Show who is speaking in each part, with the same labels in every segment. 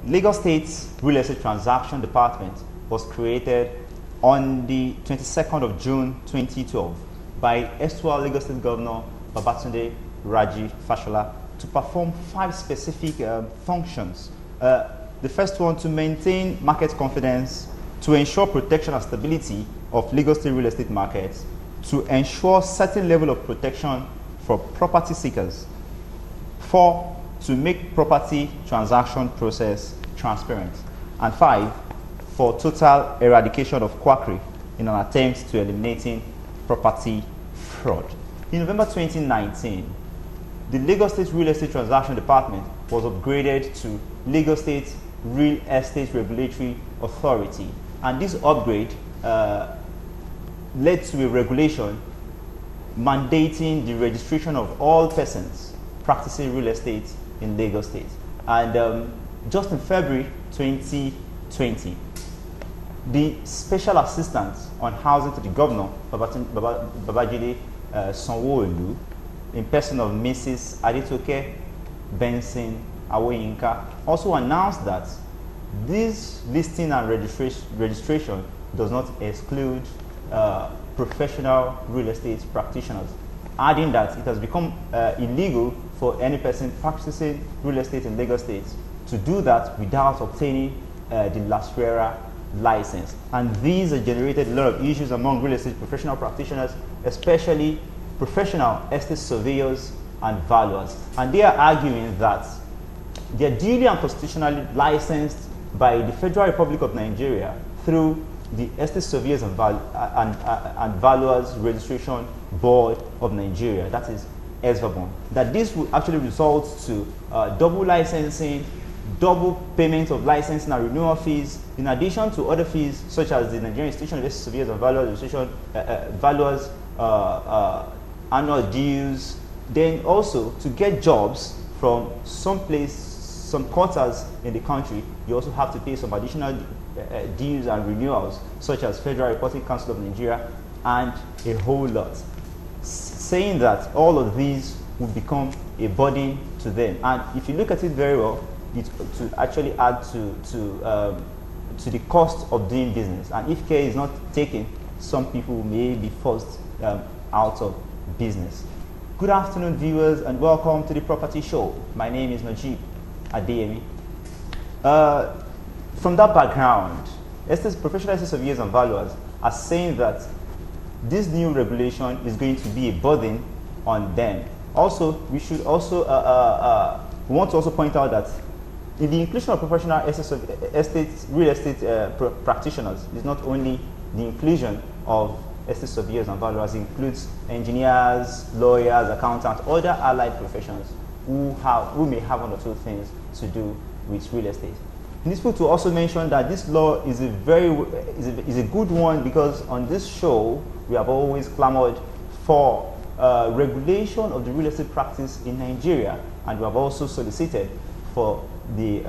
Speaker 1: Lagos State's Real Estate Transaction Department was created on the 22nd of June 2012 by erstwhile Lagos State Governor Babatunde Raji Fashola to perform 5 specific functions. The first one, to maintain market confidence, to ensure protection and stability of Lagos State real estate markets, to ensure certain level of protection for property seekers. 4, to make property transaction process transparent. And 5, for total eradication of quackery in an attempt to eliminating property fraud. In November 2019, the Lagos State Real Estate Transaction Department was upgraded to Lagos State Real Estate Regulatory Authority, and this upgrade led to a regulation mandating the registration of all persons practicing real estate in Lagos State. And just in February 2020, the Special Assistant on Housing to the Governor, Babajide Sanwo-Olu, in person of Mrs. Adetoke Benson Awoyinka, also announced that this listing and registration does not exclude professional real estate practitioners, adding that it has become illegal for any person practicing real estate in Lagos State to do that without obtaining the La Sfera license. And these have generated a lot of issues among real estate professional practitioners, especially professional estate surveyors and valuers. And they are arguing that they are duly and constitutionally licensed by the Federal Republic of Nigeria through the Estate Surveyors and Valuers Registration Board of Nigeria, that is ESVABON, that this will actually result to double licensing, double payment of licensing and renewal fees, in addition to other fees such as the Nigerian Institution of Estate Surveyors and Valuers Registration, Valuers annual dues. Then also, to get jobs from some quarters in the country, you also have to pay some additional dues and renewals, such as Federal Reporting Council of Nigeria and a whole lot, saying that all of these will become a burden to them. And if you look at it very well, it to actually add to the cost of doing business. And if care is not taken, some people may be forced out of business. Good afternoon, viewers, and welcome to the Property Show. My name is Najib Adeyemi. From that background, professional estate surveyors and valuers are saying that this new regulation is going to be a burden on them. Also, we should also we want to also point out that in the inclusion of professional real estate practitioners is not only the inclusion of estate surveyors and valuers, includes engineers, lawyers, accountants, other allied professions who may have one or two things to do with real estate. It is good to also mention that this law is a good one, because on this show we have always clamored for regulation of the real estate practice in Nigeria, and we have also solicited for the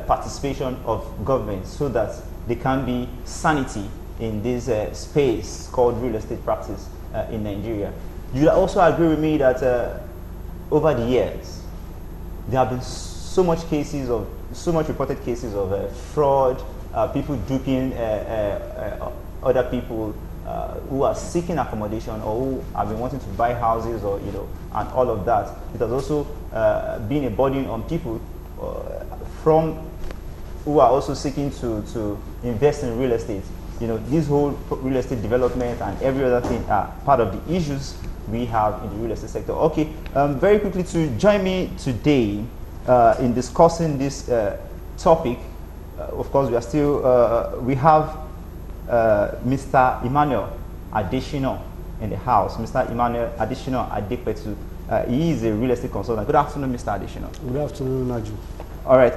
Speaker 1: participation of government so that there can be sanity in this space called real estate practice in Nigeria. You also agree with me that over the years there have been so much reported cases of fraud, people duping other people who are seeking accommodation or who have been wanting to buy houses, or and all of that. It has also been a burden on people who are also seeking to invest in real estate. This whole real estate development and every other thing are part of the issues we have in the real estate sector. Okay, very quickly, to join me today in discussing this topic, of course, we have Mr. Emmanuel Adesina in the house. Mr. Emmanuel Adesina Adepetu. He is a real estate consultant. Good afternoon, Mr. Adesina.
Speaker 2: Good afternoon, Naju.
Speaker 1: All right.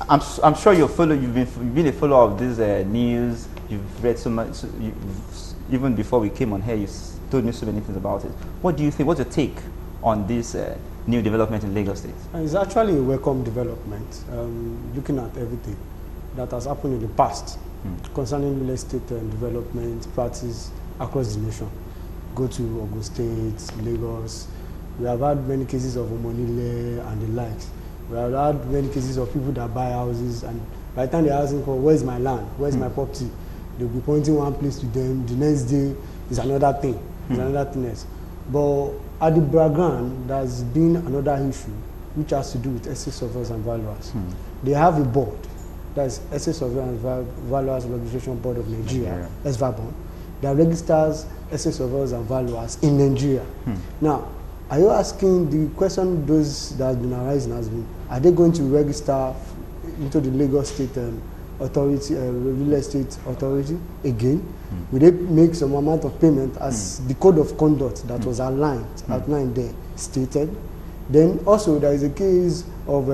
Speaker 1: I'm sure you've been a follower of this news. You've read so much. Even before we came on here, you told me so many things about it. What do you think? What's your take on this new development in Lagos State?
Speaker 2: It's actually a welcome development, looking at everything that has happened in the past concerning real estate development practice across the nation. Go to Ogun State, Lagos. We have had many cases of Omonile and the likes. We have had many cases of people that buy houses, and by the time they're asking for where's my land, where's my property, they'll be pointing one place to them. The next day is another thing, another thing else. But at the background, there's been another issue which has to do with estate surveyors and valuers. They have a board, that's Estate Surveyors and Valuers Registration Board of Nigeria, SVABON, that registers estate surveyors and valuers in Nigeria. Now, are you asking, the question those that have been arising has been, are they going to register into the Lagos State Authority, Real Estate Authority again? Will they make some amount of payment as the code of conduct that was outlined there stated? Then also there is a case of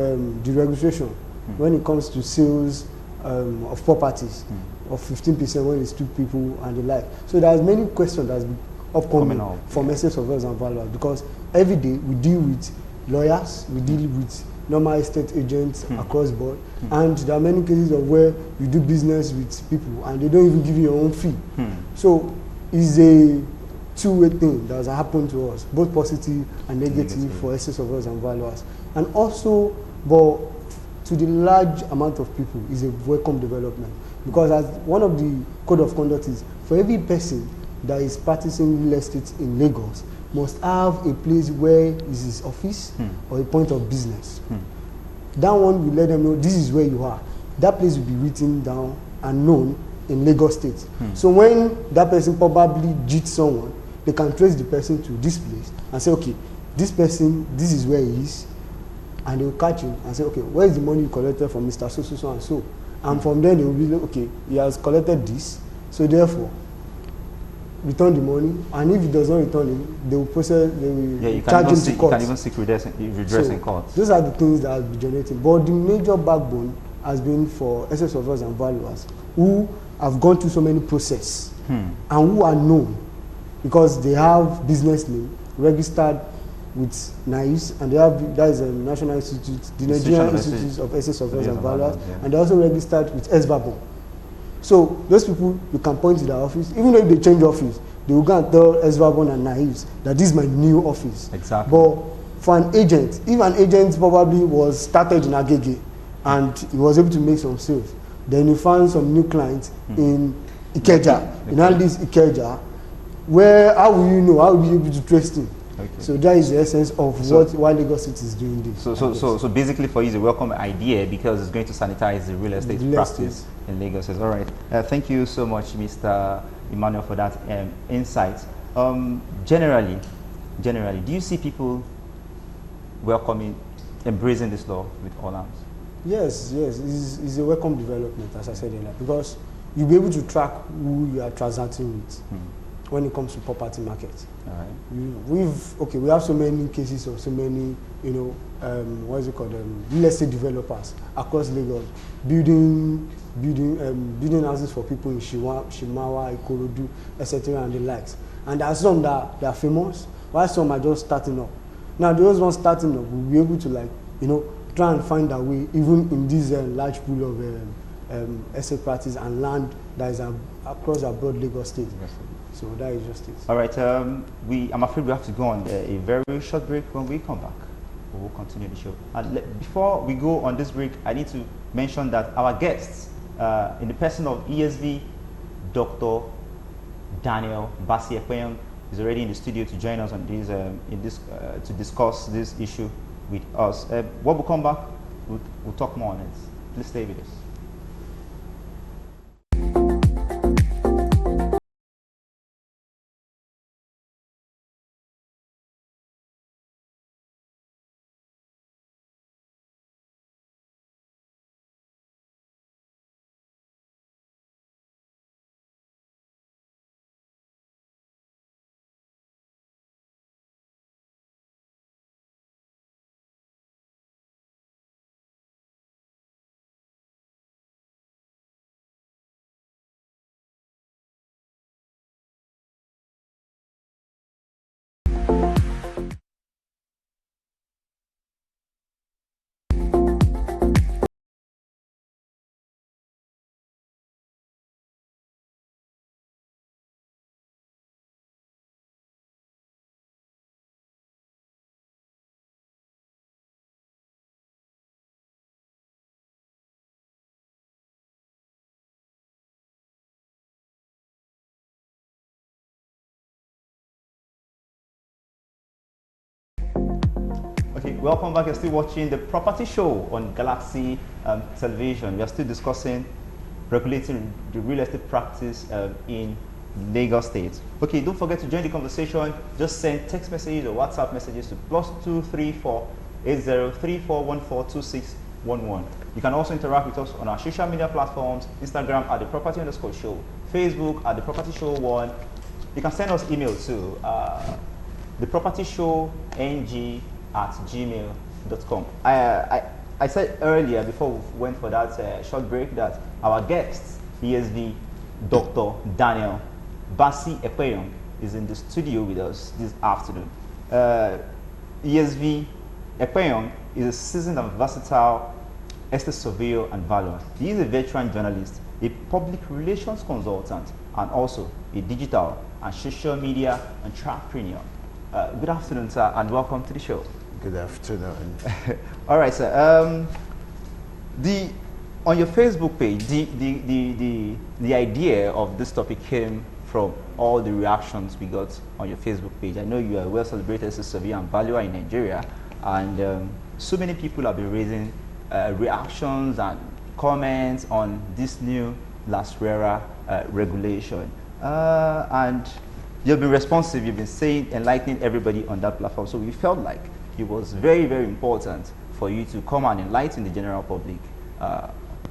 Speaker 2: deregistration when it comes to sales of properties of 15% when it's 2 people and the like. So there's many questions that's been upcoming from estate surveyors and valuers, because every day we deal with lawyers, we deal with normal estate agents across board, and there are many cases of where you do business with people and they don't even give you your own fee. So it's a two-way thing that has happened to us, both positive and negative for estate surveyors and valuers. And also, but to the large amount of people, is a welcome development, because as one of the code of conduct is, for every person that is practicing real estate in Lagos must have a place where is his office or a point of business. That one will let them know this is where you are. That place will be written down and known in Lagos State. So when that person probably cheats someone, they can trace the person to this place and say, okay, this person, this is where he is, and they will catch him and say, okay, where is the money you collected from Mr. So, so, so, and so? And from there, they will be like, okay, he has collected this, so therefore, return the money, and if he does not return it, they will process, they will charge him to court.
Speaker 1: You can even seek redress in court.
Speaker 2: Those are the things that have been generating. But the major backbone has been for estate surveyors and valuers who have gone through so many processes and who are known because they have business name registered with NICE, and they have, that is a National Institute, the Nigerian Institute of Estate Surveyors and Valuers, and they're also registered with SVABON. So those people, you can point to their office, even though if they change office, they will go and tell SVABON and NICE that this is my new office.
Speaker 1: Exactly.
Speaker 2: But for an agent, if an agent probably was started in Agege and he was able to make some sales, then you find some new clients in Ikeja, in all this Ikeja, where, how will you know, how will you be able to trace him? Okay. So that is the essence of why Lagos City is doing this.
Speaker 1: So basically for you, it's a welcome idea because it's going to sanitize the real estate practice in Lagos. All right. Thank you so much, Mr. Emmanuel, for that insight. Generally, do you see people welcoming, embracing this law with all arms?
Speaker 2: Yes, it's a welcome development, as I said earlier, because you'll be able to track who you are transacting with when it comes to property market.
Speaker 1: All right.
Speaker 2: We have so many cases of so many, what is it called, real estate developers across Lagos, building houses for people in Shimawa, Ikorodu, etc. and the likes. And there are some that are famous, while some are just starting up. Now those ones starting up will be able to try and find a way, even in this large pool of estate practice and land that is across a broad Lagos state. Yes. So that is just it. All right.
Speaker 1: I'm afraid we have to go on a very short break. When we come back, we will continue the show. And before we go on this break, I need to mention that our guests, in the person of ESV, Dr. Daniel Basi-Ekpeyong, is already in the studio to join us on this, to discuss this issue with us. When we come back, we'll talk more on it. Please stay with us. welcome back. You're still watching the Property Show on Galaxy Television. We are still discussing regulating the real estate practice in Lagos State. Okay, don't forget to join the conversation. Just send text messages or WhatsApp messages to +234 8034142611. You can also interact with us on our social media platforms: Instagram at the Property_Show, Facebook at the Property Show 1. You can send us email to thepropertyshow@gmail.com. I said earlier, before we went for that short break, that our guest, ESV Dr. Daniel Basi Ekpeyong, is in the studio with us this afternoon. ESV Ekpeyong is a seasoned and versatile estate surveyor and valuer. He is a veteran journalist, a public relations consultant, and also a digital and social media entrepreneur. Good afternoon, sir, and welcome to the show.
Speaker 3: Good afternoon.
Speaker 1: All right, sir. On your Facebook page, the idea of this topic came from all the reactions we got on your Facebook page. I know you are a well-celebrated surveyor and valuer in Nigeria, and so many people have been raising reactions and comments on this new LASRERA regulation. And you've been responsive, you've been saying, enlightening everybody on that platform. So we felt like it was very, very important for you to come and enlighten the general public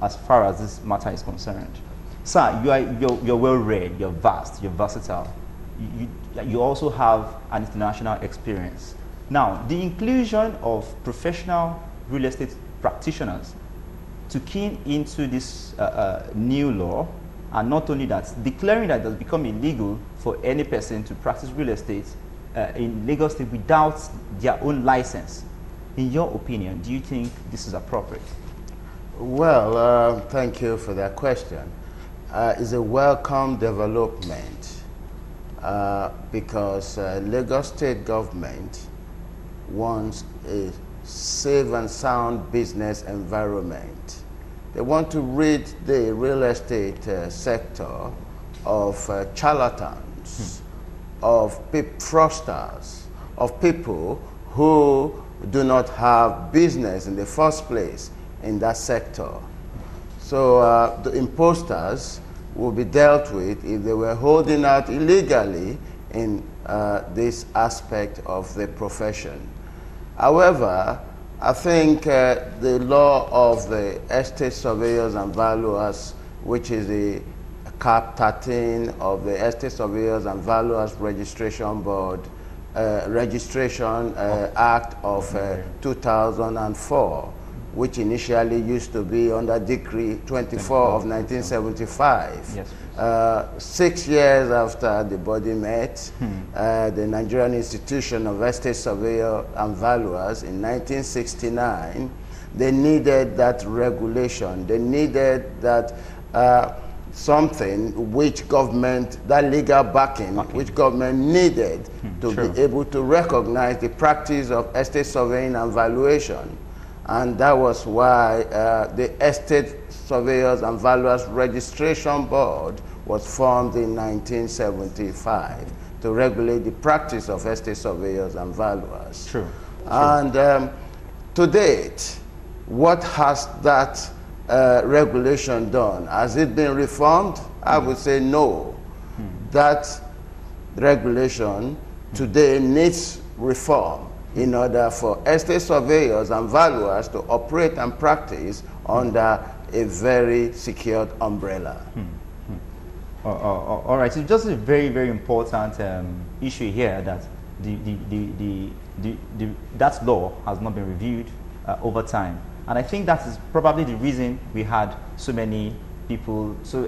Speaker 1: as far as this matter is concerned. Sir, you're well-read, you're vast, you're versatile. You also have an international experience. Now, the inclusion of professional real estate practitioners to key into this new law, and not only that, declaring that it has become illegal for any person to practice real estate in Lagos State without their own license. In your opinion, do you think this is appropriate?
Speaker 3: Well, thank you for that question. It's a welcome development because Lagos State government wants a safe and sound business environment. They want to rid the real estate sector of charlatans, of fraudsters, of people who do not have business in the first place in that sector. So the imposters will be dealt with if they were holding out illegally in this aspect of the profession. However, I think the law of the estate surveyors and valuers, which is the Cap 13 of the Estate Surveyors and Valuers Registration Board, Act of 2004, which initially used to be under Decree 24 of 1975. Yes. 6 years after the body met, the Nigerian Institution of Estate Surveyor and Valuers in 1969, they needed that regulation. They needed that something which government, that legal backing, which government needed to be able to recognize the practice of estate surveying and valuation. And that was why the Estate Surveyors and Valuers Registration Board was formed in 1975 to regulate the practice of estate surveyors and valuers.
Speaker 1: True.
Speaker 3: And to date, what has that regulation done? Has it been reformed? I would say no. That regulation today needs reform in order for estate surveyors and valuers to operate and practice under a very secured umbrella.
Speaker 1: All right, it's just a very, very important issue here that that law has not been reviewed over time. And I think that is probably the reason we had so many people, so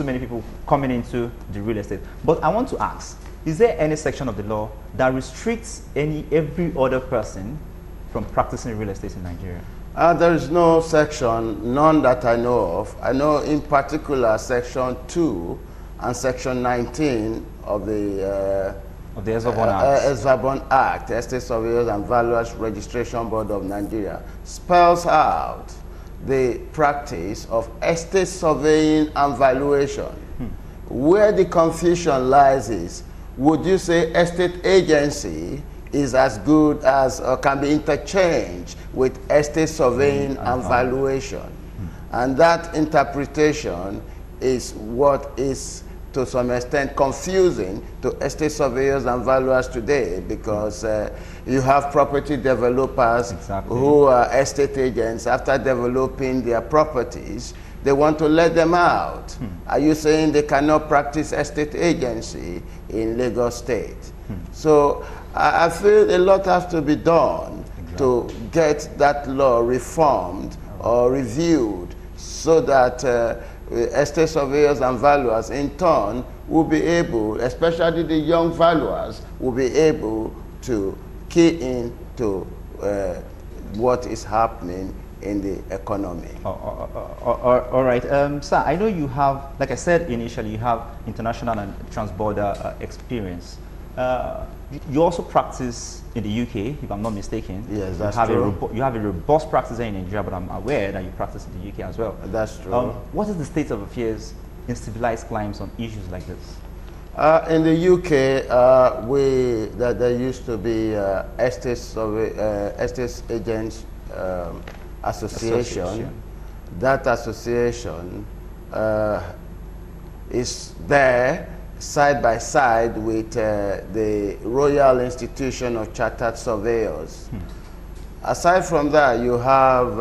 Speaker 1: many people coming into the real estate. But I want to ask, is there any section of the law that restricts every other person from practicing real estate in Nigeria?
Speaker 3: There is no section, none that I know of. I know in particular Section 2 and Section 19 of the Esvabon Act, Estate Surveyors and Valuers Registration Board of Nigeria, spells out the practice of estate surveying and valuation. Where the confusion lies is, would you say estate agency is as good as or can be interchanged with estate surveying and valuation. And that interpretation is what is to some extent confusing to estate surveyors and valuers today, because you have property developers who are estate agents. After developing their properties, they want to let them out. Are you saying they cannot practice estate agency in Lagos State? So I feel a lot has to be done to get that law reformed or reviewed, so that estate surveyors and valuers in turn will be able, especially the young valuers, will be able to key into what is happening in the economy.
Speaker 1: All right. Sir, I know you have, like I said initially, you have international and transborder experience. You also practice in the UK, if I'm not mistaken.
Speaker 3: Yes, that's
Speaker 1: true. You have a robust practice in Nigeria, but I'm aware that you practice in the UK as well.
Speaker 3: That's true.
Speaker 1: What is the state of affairs in civilized claims on issues like this?
Speaker 3: In the UK, there used to be Estate Agents Association. That association is there side by side with the Royal Institution of Chartered Surveyors. Aside from that, you have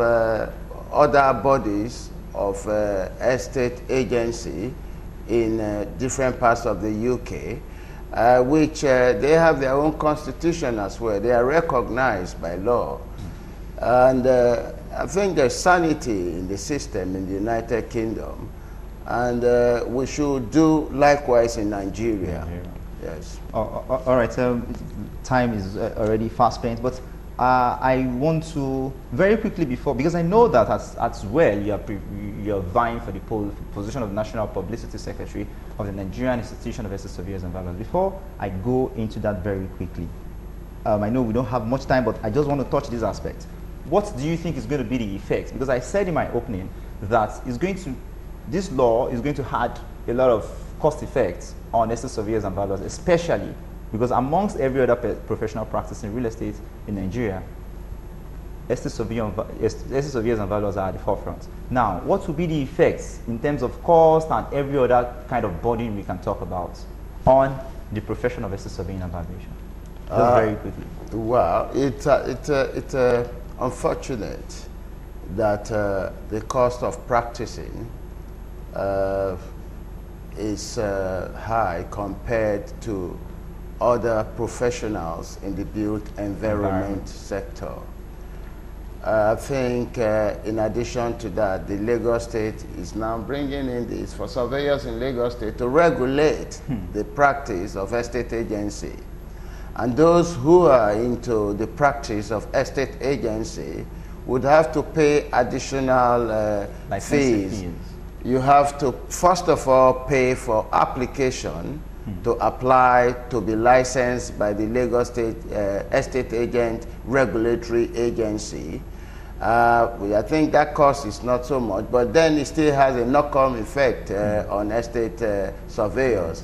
Speaker 3: other bodies of estate agency in different parts of the UK, which they have their own constitution as well. They are recognized by law. And I think there's sanity in the system in the United Kingdom. And we should do likewise in Nigeria. Yes.
Speaker 1: All right. Time is already fast spent, but I want to very quickly because I know that as well you're vying for the position of National Publicity Secretary of the Nigerian Institution of Estate Surveyors and Valuers. Before I go into that very quickly, I know we don't have much time, but I just want to touch this aspect. What do you think is going to be the effect? Because I said in my opening that this law is going to add a lot of cost effects on estate surveyors and valuers, especially because amongst every other professional practice in real estate in Nigeria, estate surveyors and valuers are at the forefront. Now, what will be the effects in terms of cost and every other kind of burden we can talk about on the profession of estate surveying and valuation? Just very quickly.
Speaker 3: Well, it's unfortunate that the cost of practicing is high compared to other professionals in the built environment sector. I think in addition to that, the Lagos State is now bringing in this for surveyors in Lagos State to regulate the practice of estate agency. And those who are into the practice of estate agency would have to pay additional fees. You have to, first of all, pay for application to apply to be licensed by the Lagos State Estate Agent Regulatory Agency. I think that cost is not so much, but then it still has a knock-on effect on estate surveyors.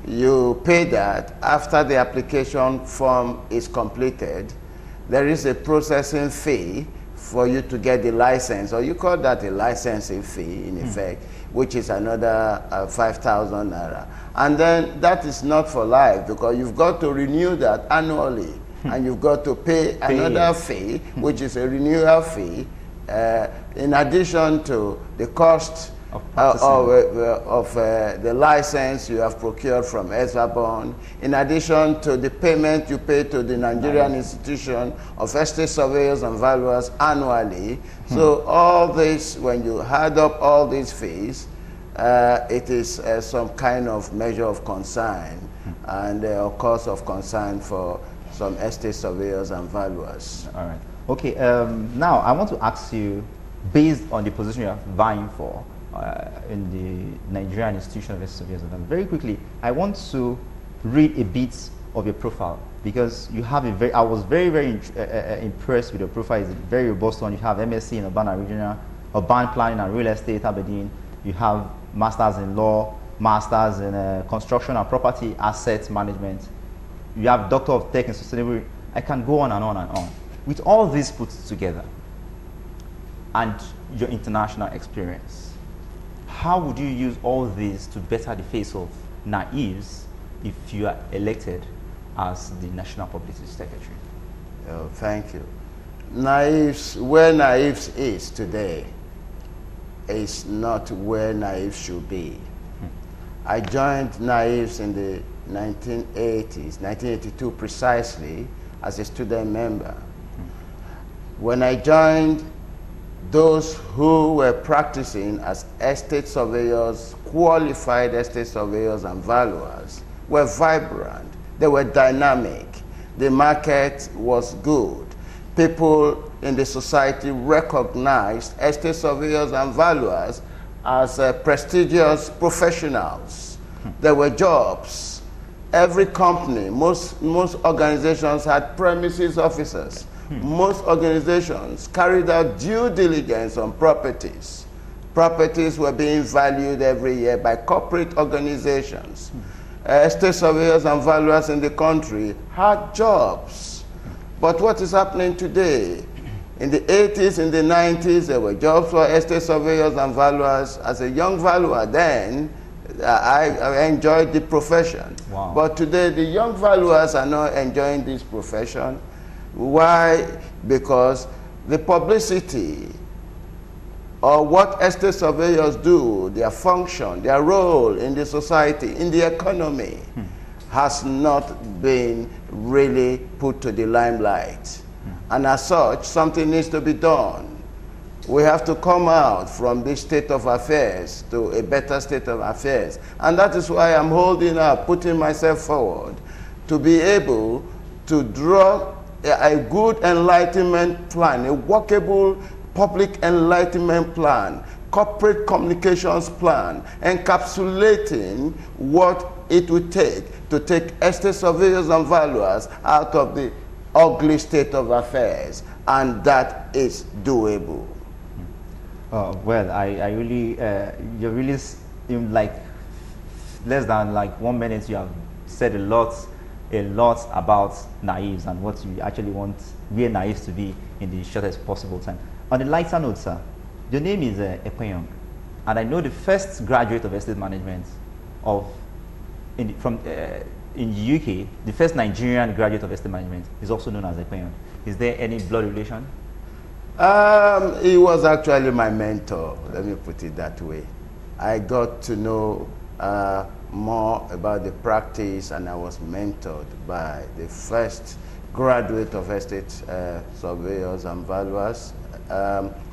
Speaker 3: You pay that after the application form is completed. There is a processing fee for you to get the license, or you call that a licensing fee in effect, which is another 5,000 naira. And then that is not for life, because you've got to renew that annually, and you've got to pay another fee, which is a renewal fee, in addition to the cost of the license you have procured from ESVABON, in addition to the payment you pay to the Nigerian Institution of Estate Surveyors and Valuers annually. So all this, when you add up all these fees, it is some kind of measure of concern and a cause of concern for some estate surveyors and valuers.
Speaker 1: All right. Okay. Now I want to ask you, based on the position you are vying for in the Nigerian Institution of Estate Surveyors and Valuers, very quickly, I want to read a bit of your profile, because you have I was very, very impressed with your profile. It's a very robust one. You have MSc in Urban Planning and Real Estate, Aberdeen. You have Masters in Law, Masters in Construction and Property Asset Management. you have Doctor of Tech and Sustainable. I can go on and on and on. With all this put together and your international experience, how would you use all this to better the face of NAIFS if you are elected as the National Publicity Secretary?
Speaker 3: Oh, thank you. NAIFS, where NAIFS is today, is not where NAIFS should be. I joined NAIFS in the 1980s, 1982 precisely, as a student member. When I joined, those who were practicing as estate surveyors, qualified estate surveyors and valuers, were vibrant. They were dynamic. The market was good. People in the society recognized estate surveyors and valuers as prestigious professionals. There were jobs. Every company, most organizations had premises officers. Most organizations carried out due diligence on properties. Properties were being valued every year by corporate organizations. Estate surveyors and valuers in the country had jobs. But what is happening today? In the 80s, in the 90s, there were jobs for estate surveyors and valuers. As a young valuer then, I enjoyed the profession.
Speaker 1: Wow.
Speaker 3: But today, the young valuers are not enjoying this profession. Why? Because the publicity or what estate surveyors do, their function, their role in the society, in the economy, has not been really put to the limelight. And as such, something needs to be done. We have to come out from this state of affairs to a better state of affairs. And that is why I'm holding up, putting myself forward, to be able to draw a good enlightenment plan, a workable public enlightenment plan, corporate communications plan, encapsulating what it would take to take estate surveyors and valuers out of the ugly state of affairs, and that is doable.
Speaker 1: Well, I really, you're really, in like less than like 1 minute, you have said a lot about NAIFS and what you actually want where NAIFS to be in the shortest possible time. On a lighter note, sir, your name is Ekpenyong, and I know the first graduate of estate management in the UK, the first Nigerian graduate of estate management is also known as Ekpenyong. Is there any blood relation?
Speaker 3: He was actually my mentor, let me put it that way. I got to know more about the practice, and I was mentored by the first graduate of estate surveyors and valuers,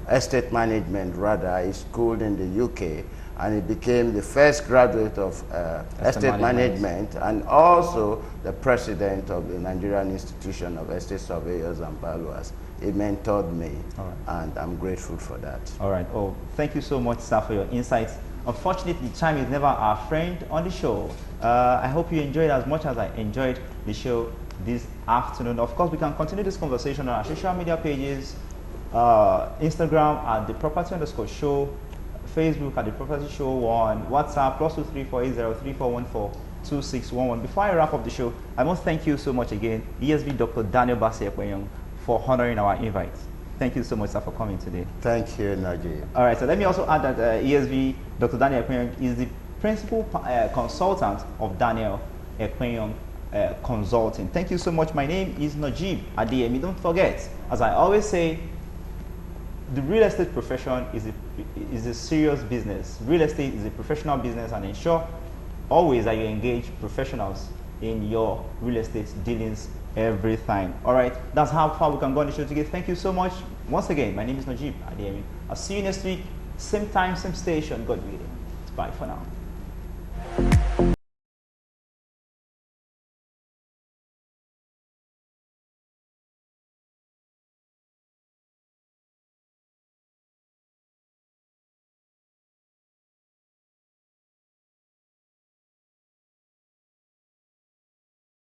Speaker 3: estate management rather. He schooled in the UK, and he became the first graduate of estate management and also the president of the Nigerian Institution of Estate Surveyors and Valuers. He mentored me, and I'm grateful for that.
Speaker 1: All right. Oh, thank you so much, sir, for your insights. Unfortunately, time is never our friend on the show. I hope you enjoyed as much as I enjoyed the show this afternoon. Of course, we can continue this conversation on our social media pages, Instagram at the Property_Show, Facebook at the Property Show 1, WhatsApp +2348034142611. Before I wrap up the show, I must thank you so much again, ESV Dr. Daniel Bassey Ekpenyong, for honoring our invite. Thank you so much, sir, for coming today.
Speaker 3: Thank you, Najib.
Speaker 1: All right, so let me also add that ESV Dr. Daniel Ekpenyong is the principal consultant of Daniel Ekpenyong Consulting. Thank you so much. My name is Najib Adeyemi. Don't forget, as I always say, the real estate profession is a serious business. Real estate is a professional business, and ensure always that you engage professionals in your real estate dealings every time. All right, that's how far we can go on the show today. Thank you so much. Once again, my name is Najib Adeyemi. I'll see you next week, same time, same station. God willing. Bye for now.